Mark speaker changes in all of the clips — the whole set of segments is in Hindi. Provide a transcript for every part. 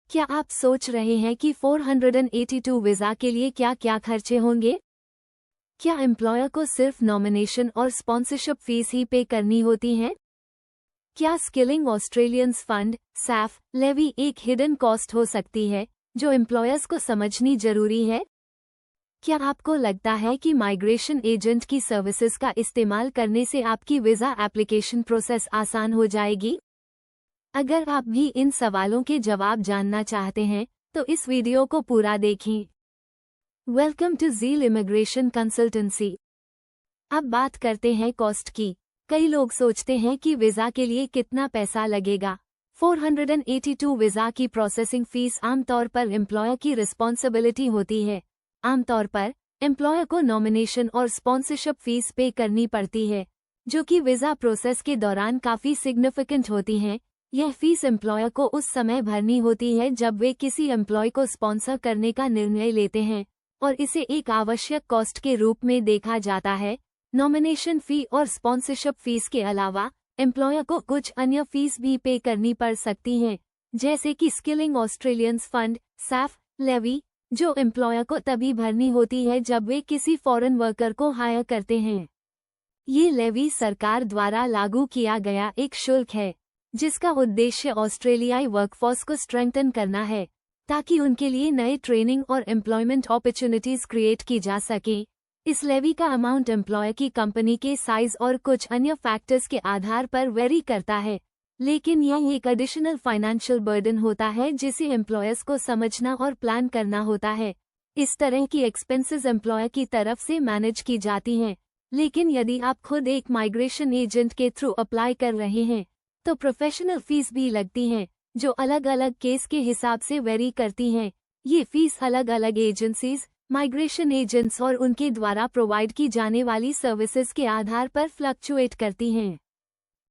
Speaker 1: क्या आप सोच रहे हैं कि 482 वीज़ा के लिए क्या क्या खर्चे होंगे? क्या एम्प्लॉयर को सिर्फ नॉमिनेशन और स्पॉन्सरशिप फीस ही पे करनी होती है? क्या skilling Australians fund SAF levy एक हिडन कॉस्ट हो सकती है जो एम्प्लॉयर्स को समझनी जरूरी है? क्या आपको लगता है कि माइग्रेशन एजेंट की सर्विसेज का इस्तेमाल करने से आपकी वीज़ा एप्लीकेशन प्रोसेस आसान हो जाएगी? अगर आप भी इन सवालों के जवाब जानना चाहते हैं तो इस वीडियो को पूरा देखें। Welcome to Zeal immigration consultancy. अब बात करते हैं कॉस्ट की। कई लोग सोचते हैं कि वीज़ा के लिए कितना पैसा लगेगा। 482 वीज़ा की प्रोसेसिंग फीस आमतौर पर एम्प्लॉयर की रिस्पॉन्सिबिलिटी होती है। आमतौर पर एम्प्लॉयर को नॉमिनेशन और स्पॉन्सरशिप फीस पे करनी पड़ती है, जो कि वीज़ा प्रोसेस के दौरान काफ़ी सिग्निफिकेंट होती हैं। यह फीस एम्प्लॉयर को उस समय भरनी होती है जब वे किसी एम्प्लॉय को स्पॉन्सर करने का निर्णय लेते हैं, और इसे एक आवश्यक कॉस्ट के रूप में देखा जाता है। नॉमिनेशन फी और स्पॉन्सरशिप फीस के अलावा एम्प्लॉयर को कुछ अन्य फीस भी पे करनी पड़ सकती हैं, जैसे कि skilling Australians fund SAF levy, जो एम्प्लॉयर को तभी भरनी होती है जब वे किसी फॉरेन वर्कर को हायर करते हैं। ये लेवी सरकार द्वारा लागू किया गया एक शुल्क है जिसका उद्देश्य ऑस्ट्रेलियाई वर्कफोर्स को स्ट्रेंथन करना है, ताकि उनके लिए नए ट्रेनिंग और एम्प्लॉयमेंट अपॉर्चुनिटीज क्रिएट की जा सके। इस लेवी का अमाउंट एम्प्लॉयर की कंपनी के साइज और कुछ अन्य फैक्टर्स के आधार पर वेरी करता है, लेकिन यह एक एडिशनल फाइनेंशियल बर्डन होता है जिसे एम्प्लॉयर्स को समझना और प्लान करना होता है। इस तरह की एक्सपेंसेस एम्प्लॉयर की तरफ से मैनेज की जाती हैं, लेकिन यदि आप खुद एक माइग्रेशन एजेंट के थ्रू अप्लाई कर रहे हैं तो प्रोफेशनल फीस भी लगती हैं, जो अलग अलग केस के हिसाब से वेरी करती हैं। ये फीस अलग अलग एजेंसीज, माइग्रेशन एजेंट्स और उनके द्वारा प्रोवाइड की जाने वाली सर्विसेज के आधार पर फ्लक्चुएट करती हैं।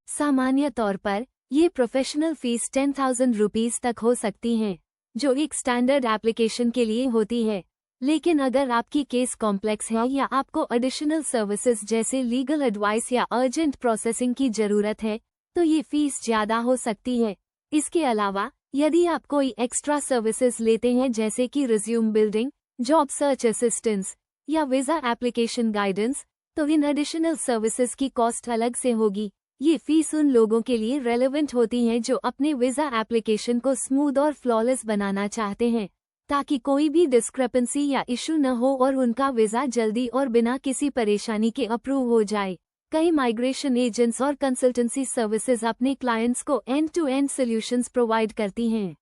Speaker 1: सामान्य तौर पर ये प्रोफेशनल फीस 10,000 रुपीज़ तक हो सकती हैं, जो एक स्टैंडर्ड एप्लीकेशन के लिए होती है। लेकिन अगर आपकी केस कॉम्प्लेक्स है या आपको एडिशनल सर्विसेज जैसे लीगल एडवाइस या अर्जेंट प्रोसेसिंग की जरूरत है तो ये फीस ज़्यादा हो सकती है। इसके अलावा यदि आप कोई एक्स्ट्रा सर्विसेज लेते हैं जैसे कि resume building, job search assistance या वीज़ा एप्लीकेशन गाइडेंस, तो इन एडिशनल सर्विसेज की कॉस्ट अलग से होगी। ये फीस उन लोगों के लिए रेलेवेंट होती हैं जो अपने वीज़ा एप्लीकेशन को स्मूथ और फ्लॉलेस बनाना चाहते हैं, ताकि कोई भी डिस्क्रिपेंसी या इशू न हो और उनका वीज़ा जल्दी और बिना किसी परेशानी के अप्रूव हो जाए। कई माइग्रेशन एजेंट्स और कंसल्टेंसी सर्विसेज अपने क्लाइंट्स को end to end solutions provide करती हैं,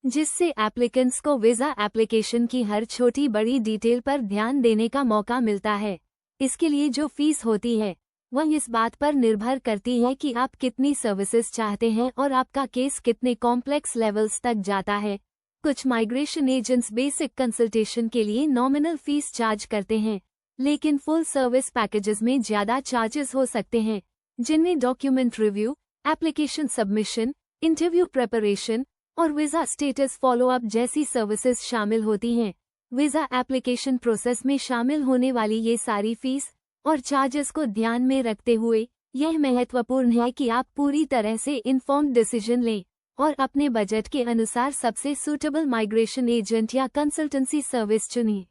Speaker 1: जिससे एप्लीकेंट्स को वीज़ा एप्लीकेशन की हर छोटी बड़ी डिटेल पर ध्यान देने का मौका मिलता है। इसके लिए जो फीस होती है वह इस बात पर निर्भर करती है कि आप कितनी सर्विसेज चाहते हैं और आपका केस कितने कॉम्प्लेक्स लेवल्स तक जाता है। कुछ माइग्रेशन एजेंट्स बेसिक कंसल्टेशन के लिए नॉमिनल फीस चार्ज करते हैं, लेकिन फुल सर्विस पैकेजेस में ज़्यादा चार्जेस हो सकते हैं, जिनमें document review, application submission, interview preparation और वीज़ा स्टेटस फॉलोअप जैसी सर्विसेज शामिल होती हैं। वीज़ा एप्लीकेशन प्रोसेस में शामिल होने वाली ये सारी फीस और चार्जेस को ध्यान में रखते हुए यह महत्वपूर्ण है कि आप पूरी तरह से इन्फॉर्म्ड डिसीजन लें और अपने बजट के अनुसार सबसे सूटेबल माइग्रेशन एजेंट या कंसल्टेंसी सर्विस चुनें।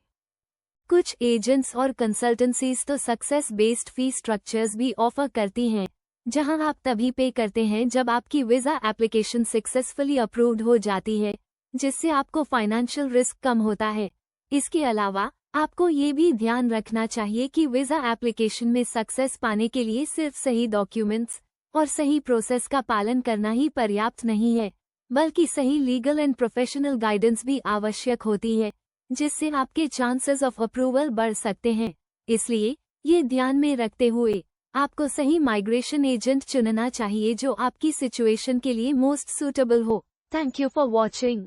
Speaker 1: कुछ एजेंट्स और कंसल्टेंसीज तो सक्सेस बेस्ड फी स्ट्रक्चर्स भी ऑफर करती हैं, जहां आप तभी पे करते हैं जब आपकी वीज़ा एप्लीकेशन सक्सेसफुली अप्रूव्ड हो जाती है, जिससे आपको फाइनेंशियल रिस्क कम होता है। इसके अलावा आपको ये भी ध्यान रखना चाहिए कि वीज़ा एप्लीकेशन में सक्सेस पाने के लिए सिर्फ सही डॉक्यूमेंट्स और सही प्रोसेस का पालन करना ही पर्याप्त नहीं है, बल्कि सही लीगल एंड प्रोफेशनल गाइडेंस भी आवश्यक होती है, जिससे आपके चांसेस ऑफ अप्रूवल बढ़ सकते हैं। इसलिए ये ध्यान में रखते हुए आपको सही माइग्रेशन एजेंट चुनना चाहिए जो आपकी सिचुएशन के लिए मोस्ट सूटेबल हो। Thank you for watching.